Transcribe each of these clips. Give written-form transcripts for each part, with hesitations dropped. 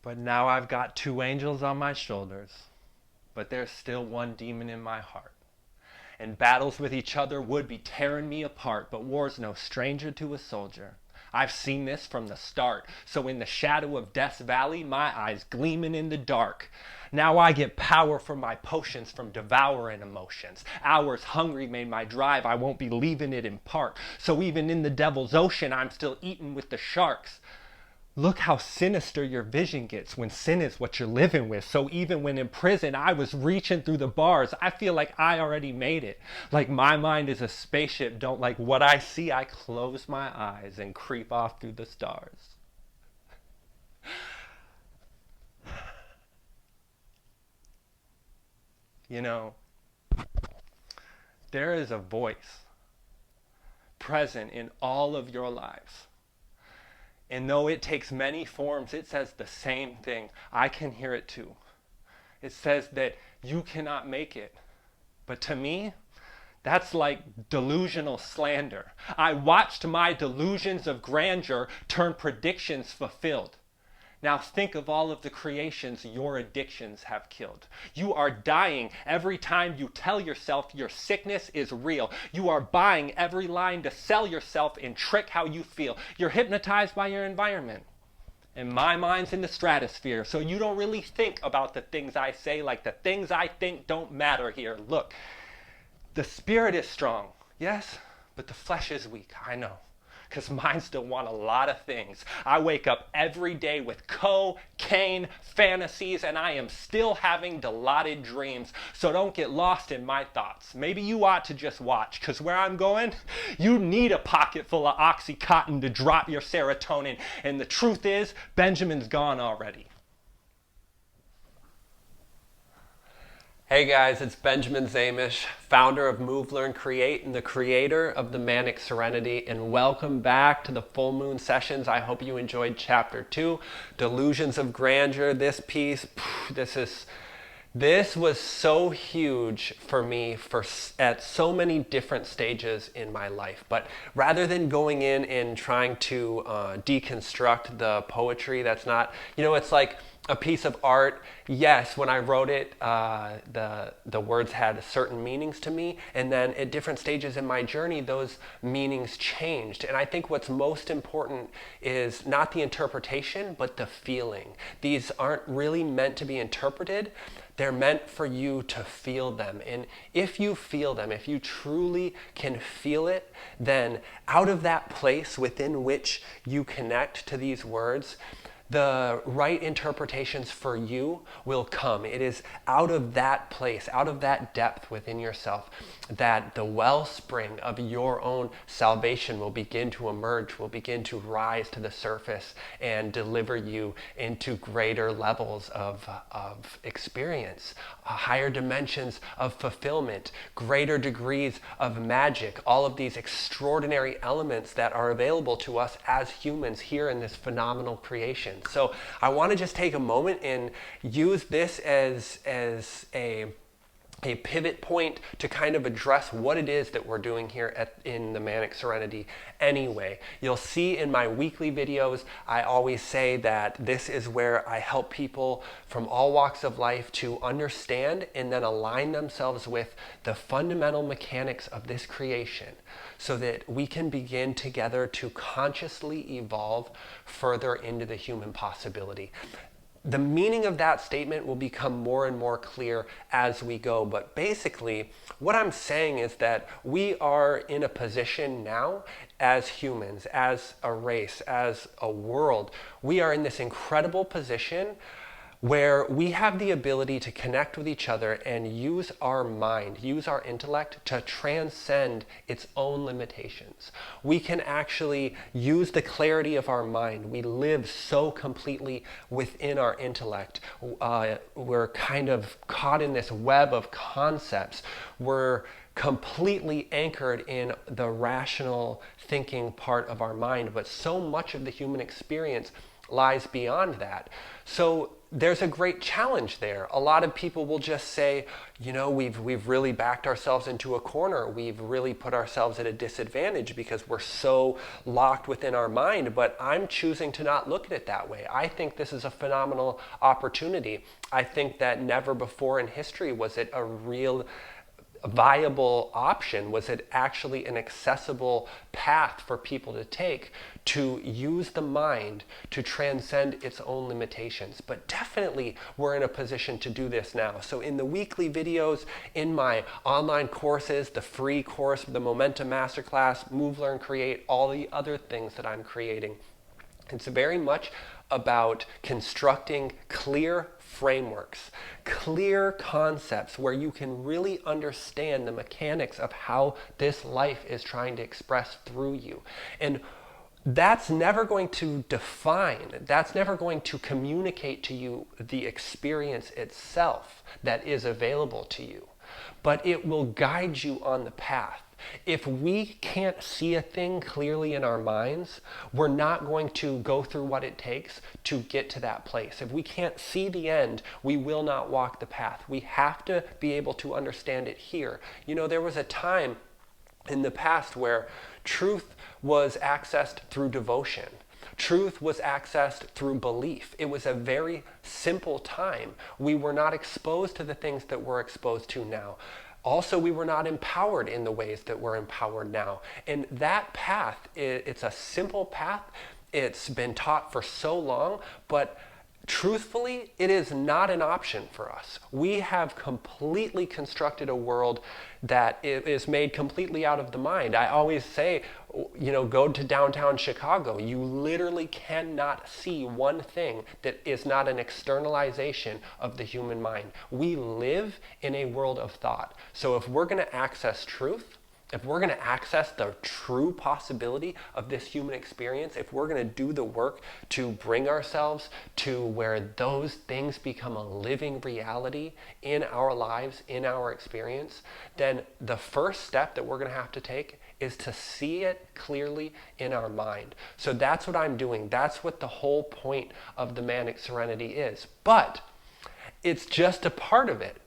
But now I've got two angels on my shoulders, but there's still one demon in my heart. And battles with each other would be tearing me apart, but war's no stranger to a soldier. I've seen this from the start, so in the shadow of Death's Valley, my eyes gleaming in the dark. Now I get power from my potions, from devouring emotions. Hours hungry made my drive, I won't be leaving it in park. So even in the devil's ocean, I'm still eating with the sharks. Look how sinister your vision gets when sin is what you're living with. So even when in prison, I was reaching through the bars. I feel like I already made it. Like my mind is a spaceship. Don't like what I see. I close my eyes and creep off through the stars. You know, there is a voice present in all of your lives. And though it takes many forms, it says the same thing. I can hear it too. It says that you cannot make it. But to me, that's like delusional slander. I watched my delusions of grandeur turn predictions fulfilled. Now think of all of the creations your addictions have killed. You are dying every time you tell yourself your sickness is real. You are buying every line to sell yourself and trick how you feel. You're hypnotized by your environment. And my mind's in the stratosphere, so you don't really think about the things I say, like the things I think don't matter here. Look, the spirit is strong, yes, but the flesh is weak, I know. Because mine still want a lot of things. I wake up every day with cocaine fantasies, and I am still having dilaudid dreams. So don't get lost in my thoughts. Maybe you ought to just watch, because where I'm going, you need a pocket full of Oxycontin to drop your serotonin. And the truth is, Benjamin's gone already. Hey guys, it's Benjamin Zaemisch, founder of Move, Learn, Create, and the creator of the Manic Serenity, and welcome back to the Full Moon Sessions. I hope you enjoyed Chapter 2, Delusions of Grandeur. This piece, this was so huge for me at so many different stages in my life. But rather than going in and trying to deconstruct the poetry, that's not, it's like a piece of art. Yes, when I wrote it, the words had certain meanings to me, and then at different stages in my journey, those meanings changed. And I think what's most important is not the interpretation, but the feeling. These aren't really meant to be interpreted. They're meant for you to feel them. And if you feel them, if you truly can feel it, then out of that place within which you connect to these words, the right interpretations for you will come. It is out of that place, out of that depth within yourself, that the wellspring of your own salvation will begin to emerge, will begin to rise to the surface and deliver you into greater levels of experience, higher dimensions of fulfillment, greater degrees of magic, all of these extraordinary elements that are available to us as humans here in this phenomenal creation. So I want to just take a moment and use this as a pivot point to kind of address what it is that we're doing here in the Manic Serenity anyway. You'll see in my weekly videos, I always say that this is where I help people from all walks of life to understand and then align themselves with the fundamental mechanics of this creation so that we can begin together to consciously evolve further into the human possibility. The meaning of that statement will become more and more clear as we go. But basically, what I'm saying is that we are in a position now as humans, as a race, as a world. We are in this incredible position where we have the ability to connect with each other and use our mind, use our intellect to transcend its own limitations. We can actually use the clarity of our mind. We live so completely within our intellect. We're kind of caught in this web of concepts. We're completely anchored in the rational thinking part of our mind, but so much of the human experience lies beyond that. So there's a great challenge there. A lot of people will just say, we've really backed ourselves into a corner. We've really put ourselves at a disadvantage because we're so locked within our mind. But I'm choosing to not look at it that way. I think this is a phenomenal opportunity. I think that never before in history was it a real viable option, was it actually an accessible path for people to take to use the mind to transcend its own limitations. But definitely we're in a position to do this now. So in the weekly videos, in my online courses, the free course, the Momentum Masterclass, Move, Learn, Create, all the other things that I'm creating, it's very much about constructing clear frameworks, clear concepts where you can really understand the mechanics of how this life is trying to express through you. And that's never going to define, that's never going to communicate to you the experience itself that is available to you, but it will guide you on the path. If we can't see a thing clearly in our minds, we're not going to go through what it takes to get to that place. If we can't see the end, we will not walk the path. We have to be able to understand it here. There was a time in the past where truth was accessed through devotion. Truth was accessed through belief. It was a very simple time. We were not exposed to the things that we're exposed to now. Also, we were not empowered in the ways that we're empowered now. And that path, it's a simple path. It's been taught for so long, but truthfully, it is not an option for us. We have completely constructed a world that is made completely out of the mind. I always say, go to downtown Chicago. You literally cannot see one thing that is not an externalization of the human mind. We live in a world of thought. So if we're going to access truth, if we're going to access the true possibility of this human experience, if we're going to do the work to bring ourselves to where those things become a living reality in our lives, in our experience, then the first step that we're going to have to take is to see it clearly in our mind. So that's what I'm doing. That's what the whole point of the Manic Serenity is. But it's just a part of it.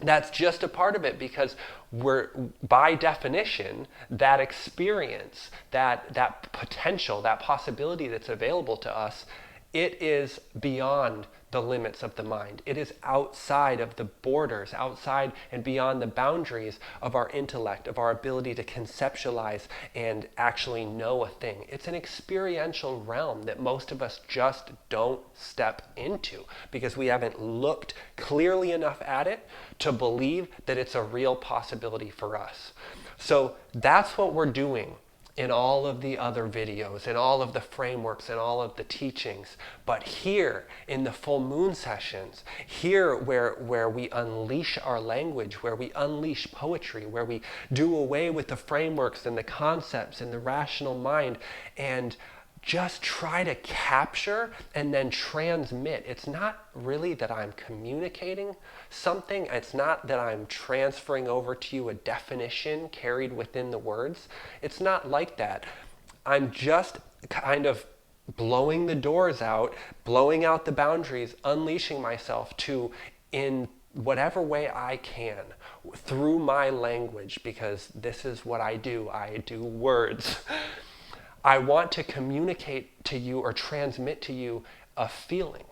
That's just a part of it because we're, by definition, that experience, that potential, that possibility that's available to us, it is beyond the limits of the mind. It is outside of the borders, outside and beyond the boundaries of our intellect, of our ability to conceptualize and actually know a thing. It's an experiential realm that most of us just don't step into because we haven't looked clearly enough at it to believe that it's a real possibility for us. So that's what we're doing in all of the other videos, in all of the frameworks, and all of the teachings. But here in the full moon sessions, here where we unleash our language, where we unleash poetry, where we do away with the frameworks and the concepts and the rational mind and just try to capture and then transmit. It's not really that I'm communicating something. It's not that I'm transferring over to you a definition carried within the words. It's not like that. I'm just kind of blowing the doors out, blowing out the boundaries, unleashing myself to, in whatever way I can, through my language, because this is what I do. I do words. I want to communicate to you or transmit to you a feeling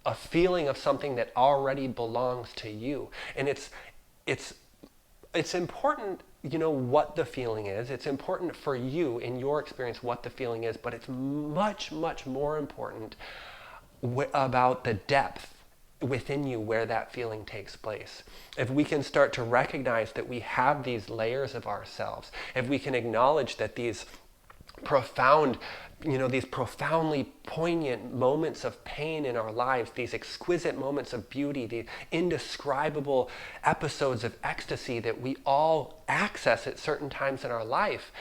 of something that already belongs to you. And it's important, what the feeling is. It's important for you in your experience what the feeling is, but it's much, much more important about the depth within you where that feeling takes place. If we can start to recognize that we have these layers of ourselves, if we can acknowledge that these these profoundly poignant moments of pain in our lives, these exquisite moments of beauty, the indescribable episodes of ecstasy that we all access at certain times in our life,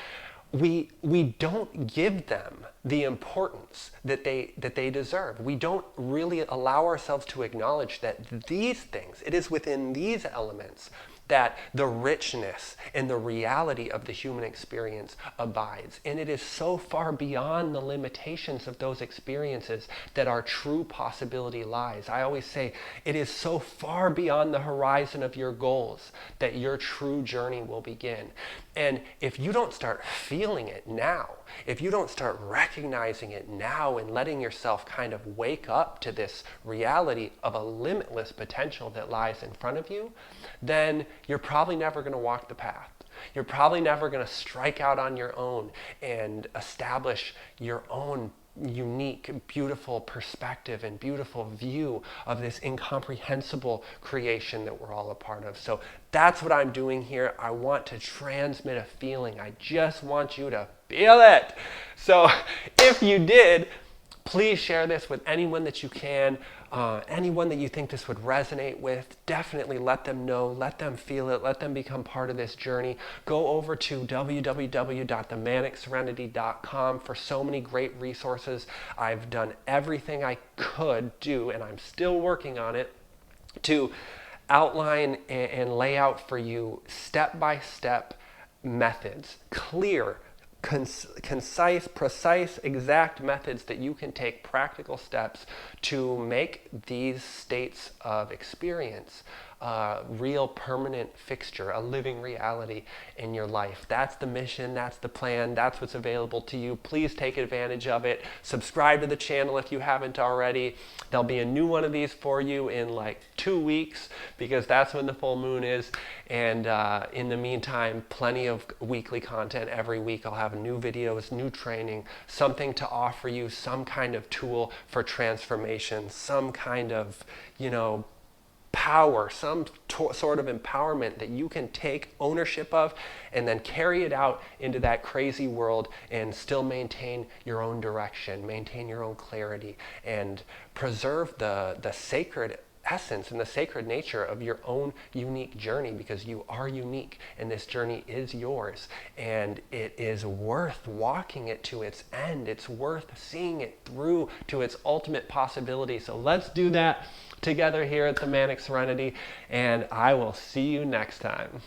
we don't give them the importance that they deserve. We don't really allow ourselves to acknowledge that these things, it is within these elements that the richness and the reality of the human experience abides. And it is so far beyond the limitations of those experiences that our true possibility lies. I always say it is so far beyond the horizon of your goals that your true journey will begin. And if you don't start feeling it now, if you don't start recognizing it now and letting yourself kind of wake up to this reality of a limitless potential that lies in front of you, then you're probably never going to walk the path. You're probably never going to strike out on your own and establish your own unique, beautiful perspective and beautiful view of this incomprehensible creation that we're all a part of. So that's what I'm doing here. I want to transmit a feeling. I just want you to feel it. So if you did, please share this with anyone that you can, anyone that you think this would resonate with. Definitely let them know, let them feel it, let them become part of this journey. Go over to www.themanicserenity.com for so many great resources. I've done everything I could do, and I'm still working on it, to outline and lay out for you step-by-step methods, clear, concise, precise, exact methods that you can take practical steps to make these states of experience a real permanent fixture, a living reality in your life. That's the mission, that's the plan, that's what's available to you. Please take advantage of it. Subscribe to the channel if you haven't already. There'll be a new one of these for you in like 2 weeks, because that's when the full moon is. And in the meantime, plenty of weekly content every week. I'll have new videos, new training, something to offer you, some kind of tool for transformation, some kind of, power, some sort of empowerment that you can take ownership of and then carry it out into that crazy world and still maintain your own direction, maintain your own clarity, and preserve the sacred essence and the sacred nature of your own unique journey, because you are unique and this journey is yours, and it is worth walking it to its end. It's worth seeing it through to its ultimate possibility. So let's do that together here at the Manic Serenity, and I will see you next time.